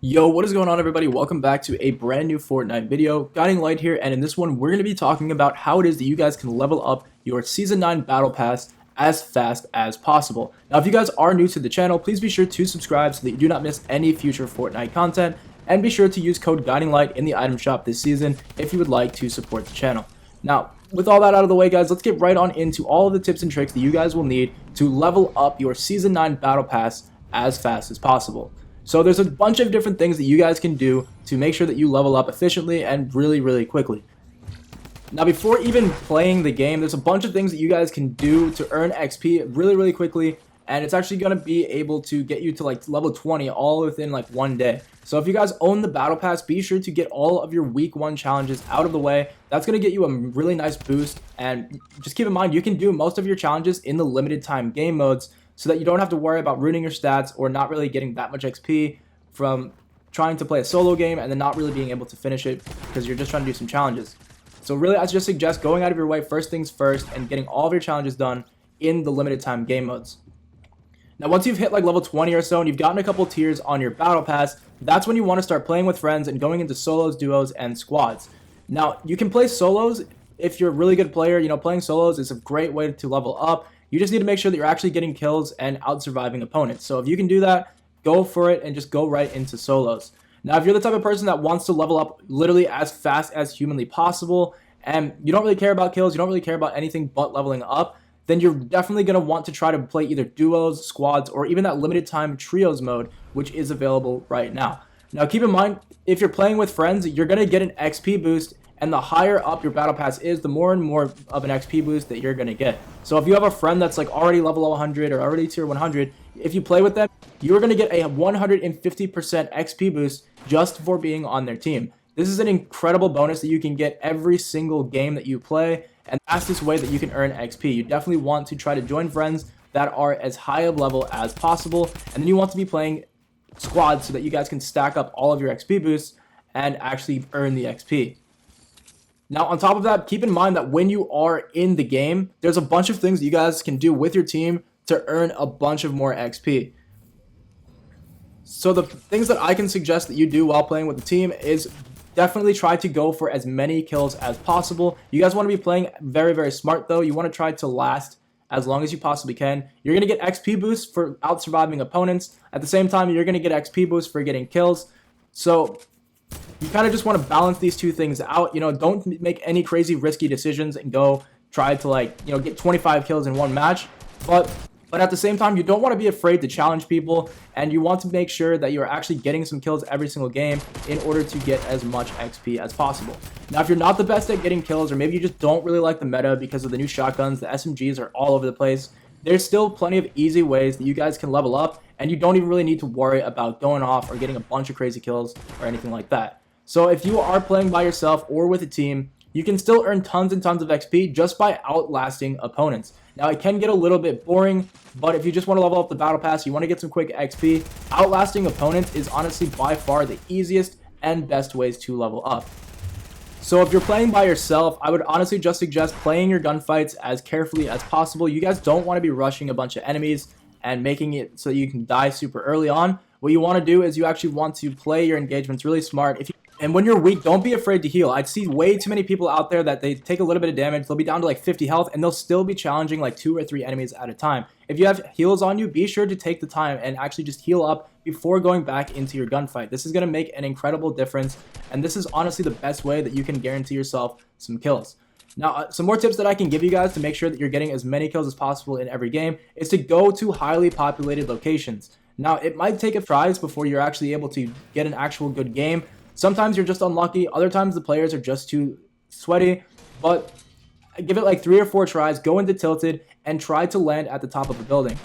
Yo, what is going on, everybody? Welcome back to a brand new Fortnite video. Guiding Light here, and in this one we're going to be talking about how it is that you guys can level up your Season 9 Battle Pass as fast as possible. Now, if you guys are new to the channel, please be sure to subscribe so that you do not miss any future Fortnite content, and be sure to use code Guiding Light in the item shop this season if you would like to support the channel. Now, with all that out of the way, guys, let's get right on into all of the tips and tricks that you guys will need to level up your Season 9 Battle Pass as fast as possible. So there's a bunch of different things that you guys can do to make sure that you level up efficiently and really quickly. Now, before even playing the game, there's a bunch of things that you guys can do to earn XP really quickly, and it's actually going to be able to get you to like level 20 all within like one day. So if you guys own the Battle Pass, be sure to get all of your week 1 challenges out of the way. That's going to get you a really nice boost, and just keep in mind you can do most of your challenges in the limited time game modes, so that you don't have to worry about ruining your stats or not really getting that much XP from trying to play a solo game and then not really being able to finish it because you're just trying to do some challenges. So really, I just suggest going out of your way first things first and getting all of your challenges done in the limited time game modes. Now, once you've hit like level 20 or so and you've gotten a couple tiers on your battle pass, that's when you want to start playing with friends and going into solos, duos, and squads. Now, you can play solos if you're a really good player. You know, playing solos is a great way to level up. You just need to make sure that you're actually getting kills and out-surviving opponents. So if you can do that, go for it and just go right into solos. Now, if you're the type of person that wants to level up literally as fast as humanly possible, and you don't really care about kills, you don't really care about anything but leveling up, then you're definitely going to want to try to play either duos, squads, or even that limited time trios mode, which is available right now. Now, keep in mind, if you're playing with friends, you're going to get an XP boost, and the higher up your battle pass is, the more and more of an XP boost that you're going to get. So if you have a friend that's like already level 100 or already tier 100, if you play with them, you're going to get a 150% XP boost just for being on their team. This is an incredible bonus that you can get every single game that you play, and that's this way that you can earn XP. You definitely want to try to join friends that are as high of level as possible, and then you want to be playing squads so that you guys can stack up all of your XP boosts and actually earn the XP. Now, on top of that, keep in mind that when you are in the game, there's a bunch of things that you guys can do with your team to earn a bunch of more XP. So the things that I can suggest that you do while playing with the team is definitely try to go for as many kills as possible. You guys want to be playing very smart, though. You want to try to last as long as you possibly can. You're going to get XP boosts for out-surviving opponents. At the same time, you're going to get XP boosts for getting kills. So you kind of just want to balance these two things out. You know, don't make any crazy risky decisions and go try to, like, you know, get 25 kills in one match. But at the same time, you don't want to be afraid to challenge people, and you want to make sure that you're actually getting some kills every single game in order to get as much XP as possible. Now, if you're not the best at getting kills, or maybe you just don't really like the meta because of the new shotguns, the SMGs are all over the place, there's still plenty of easy ways that you guys can level up, and you don't even really need to worry about going off or getting a bunch of crazy kills or anything like that. So if you are playing by yourself or with a team, you can still earn tons and tons of XP just by outlasting opponents. Now, it can get a little bit boring, but if you just want to level up the battle pass, you want to get some quick XP, outlasting opponents is honestly by far the easiest and best ways to level up. So if you're playing by yourself, I would honestly just suggest playing your gunfights as carefully as possible. You guys don't want to be rushing a bunch of enemies and making it so you can die super early on. What you want to do is you actually want to play your engagements really smart. And when you're weak, don't be afraid to heal. I see way too many people out there that they take a little bit of damage, they'll be down to like 50 health, and they'll still be challenging like 2 or 3 enemies at a time. If you have heals on you, be sure to take the time and actually just heal up before going back into your gunfight. This is going to make an incredible difference, and this is honestly the best way that you can guarantee yourself some kills. Now, some more tips that I can give you guys to make sure that you're getting as many kills as possible in every game is to go to highly populated locations. Now, it might take a tries before you're actually able to get an actual good game. Sometimes you're just unlucky, other times the players are just too sweaty, but give it like 3 or 4 tries, go into tilted, and try to land at the top of the building.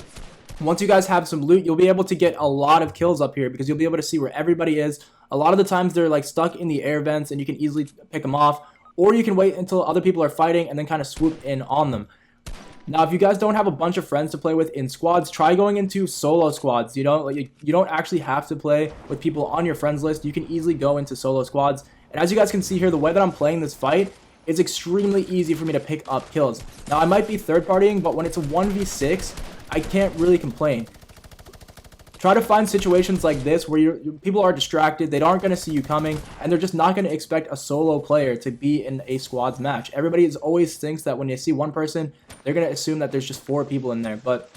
Once you guys have some loot, you'll be able to get a lot of kills up here because you'll be able to see where everybody is. A lot of the times they're like stuck in the air vents and you can easily pick them off, or you can wait until other people are fighting and then kind of swoop in on them. Now, if you guys don't have a bunch of friends to play with in squads, try going into solo squads. You don't actually have to play with people on your friends list. You can easily go into solo squads. And as you guys can see here, the way that I'm playing this fight, it's extremely easy for me to pick up kills. Now, I might be third partying, but when it's a 1v6, I can't really complain. try to find situations like this where people are distracted, they aren't going to see you coming, and they're just not going to expect a solo player to be in a squads match. Everybody always thinks that when they see one person, they're going to assume that there's just 4 people in there. But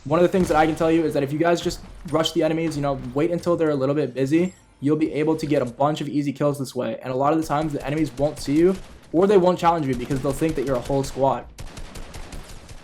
one of the things that I can tell you is that if you guys just rush the enemies, wait until they're a little bit busy, you'll be able to get a bunch of easy kills this way. And a lot of the times the enemies won't see you, or they won't challenge you because they'll think that you're a whole squad.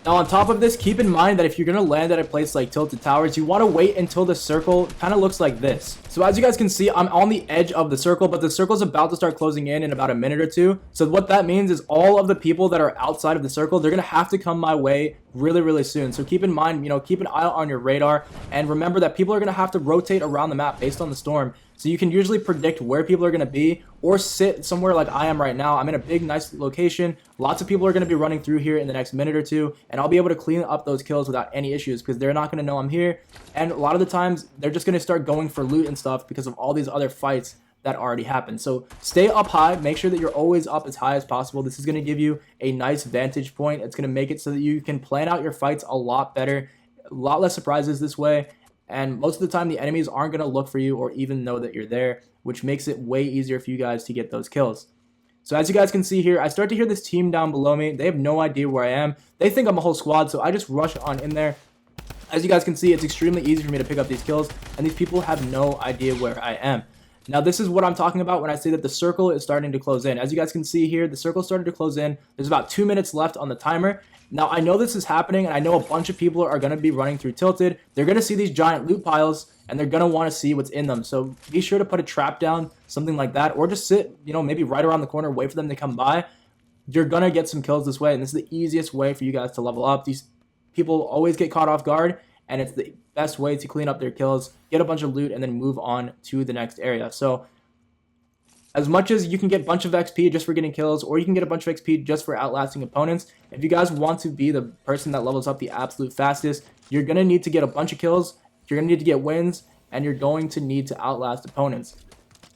Now, on top of this, keep in mind that if you're going to land at a place like Tilted Towers, you want to wait until the circle kind of looks like this. So as you guys can see, I'm on the edge of the circle, but the circle's about to start closing in about a minute or two. So what that means is all of the people that are outside of the circle, they're going to have to come my way really, really soon. So keep in mind, keep an eye out on your radar, and remember that people are going to have to rotate around the map based on the storm. So you can usually predict where people are going to be, or sit somewhere like I am right now. I'm in a big, nice location. Lots of people are going to be running through here in the next minute or two, and I'll be able to clean up those kills without any issues because they're not going to know I'm here. And a lot of the times, they're just going to start going for loot and stuff because of all these other fights that already happened. So stay up high. Make sure that you're always up as high as possible. This is going to give you a nice vantage point. It's going to make it so that you can plan out your fights a lot better, a lot less surprises this way. And most of the time, the enemies aren't going to look for you or even know that you're there, which makes it way easier for you guys to get those kills. So as you guys can see here, I start to hear this team down below me. They have no idea where I am. They think I'm a whole squad, so I just rush on in there. As you guys can see, it's extremely easy for me to pick up these kills, and these people have no idea where I am. Now, this is what I'm talking about when I say that the circle is starting to close in. As you guys can see here, the circle started to close in. There's about 2 minutes left on the timer. Now, I know this is happening, and I know a bunch of people are going to be running through Tilted. They're going to see these giant loot piles, and they're going to want to see what's in them. So be sure to put a trap down, something like that, or just sit, maybe right around the corner, wait for them to come by. You're going to get some kills this way, and this is the easiest way for you guys to level up. These people always get caught off guard, and it's the best way to clean up their kills, get a bunch of loot, and then move on to the next area. So as much as you can get a bunch of XP just for getting kills, or you can get a bunch of XP just for outlasting opponents, if you guys want to be the person that levels up the absolute fastest, you're going to need to get a bunch of kills, you're going to need to get wins, and you're going to need to outlast opponents.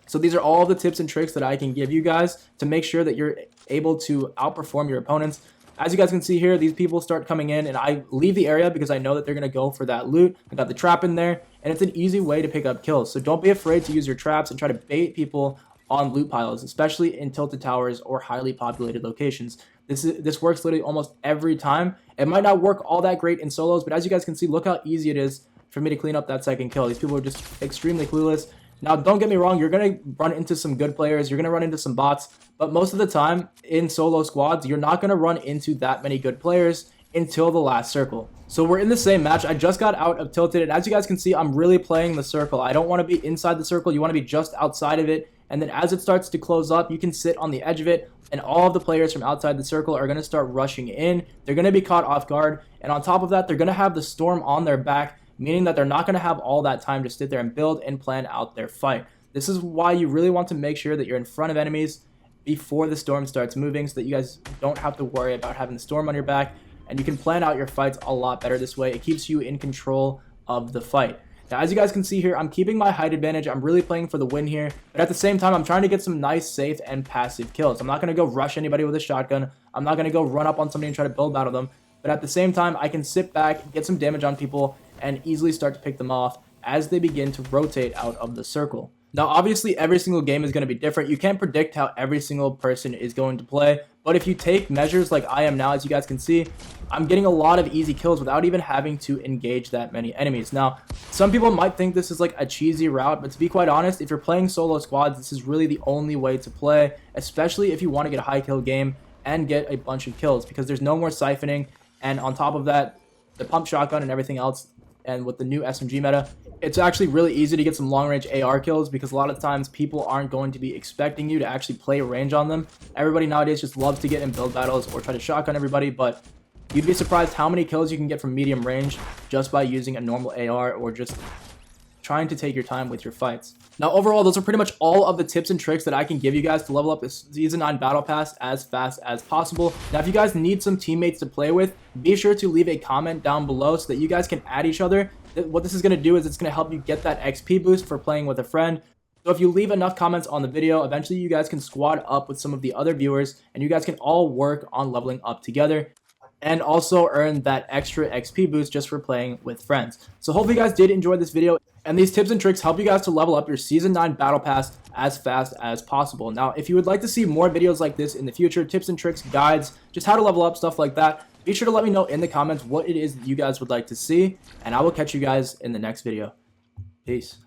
So these are all the tips and tricks that I can give you guys to make sure that you're able to outperform your opponents. As you guys can see here, these people start coming in, and I leave the area because I know that they're going to go for that loot. I got the trap in there, and it's an easy way to pick up kills. So don't be afraid to use your traps and try to bait people on loot piles, especially in Tilted Towers or highly populated locations. This works literally almost every time. It might not work all that great in solos, but as you guys can see, look how easy it is for me to clean up that second kill. These people are just extremely clueless. Now, don't get me wrong, you're going to run into some good players, you're going to run into some bots, but most of the time in solo squads, you're not going to run into that many good players until the last circle. So we're in the same match. I just got out of Tilted, and as you guys can see, I'm really playing the circle. I don't want to be inside the circle, you want to be just outside of it. And then as it starts to close up, you can sit on the edge of it, and all of the players from outside the circle are going to start rushing in. They're going to be caught off guard, and on top of that, they're going to have the storm on their back, meaning that they're not going to have all that time to sit there and build and plan out their fight. This is why you really want to make sure that you're in front of enemies before the storm starts moving, so that you guys don't have to worry about having the storm on your back, and you can plan out your fights a lot better this way. It keeps you in control of the fight. Now, as you guys can see here, I'm keeping my height advantage. I'm really playing for the win here. But at the same time, I'm trying to get some nice, safe, and passive kills. I'm not going to go rush anybody with a shotgun. I'm not going to go run up on somebody and try to build battle them. But at the same time, I can sit back, get some damage on people, and easily start to pick them off as they begin to rotate out of the circle. Now, obviously, every single game is going to be different. You can't predict how every single person is going to play. But if you take measures like I am now, as you guys can see, I'm getting a lot of easy kills without even having to engage that many enemies. Now, some people might think this is like a cheesy route, but to be quite honest, if you're playing solo squads, this is really the only way to play, especially if you want to get a high kill game and get a bunch of kills, because there's no more siphoning. And on top of that, the pump shotgun and everything else, and with the new SMG meta, it's actually really easy to get some long-range AR kills, because a lot of times people aren't going to be expecting you to actually play range on them. Everybody nowadays just loves to get in build battles or try to shotgun everybody, but you'd be surprised how many kills you can get from medium range just by using a normal AR or just trying to take your time with your fights. Now, overall, those are pretty much all of the tips and tricks that I can give you guys to level up this Season 9 Battle Pass as fast as possible. Now, if you guys need some teammates to play with, be sure to leave a comment down below so that you guys can add each other. What this is going to do is it's going to help you get that XP boost for playing with a friend. So if you leave enough comments on the video, eventually you guys can squad up with some of the other viewers, and you guys can all work on leveling up together. and also earn that extra XP boost just for playing with friends. So hopefully you guys did enjoy this video, and these tips and tricks help you guys to level up your Season 9 Battle Pass as fast as possible. Now, if you would like to see more videos like this in the future, tips and tricks, guides, just how to level up, stuff like that, be sure to let me know in the comments what it is that you guys would like to see, and I will catch you guys in the next video. Peace.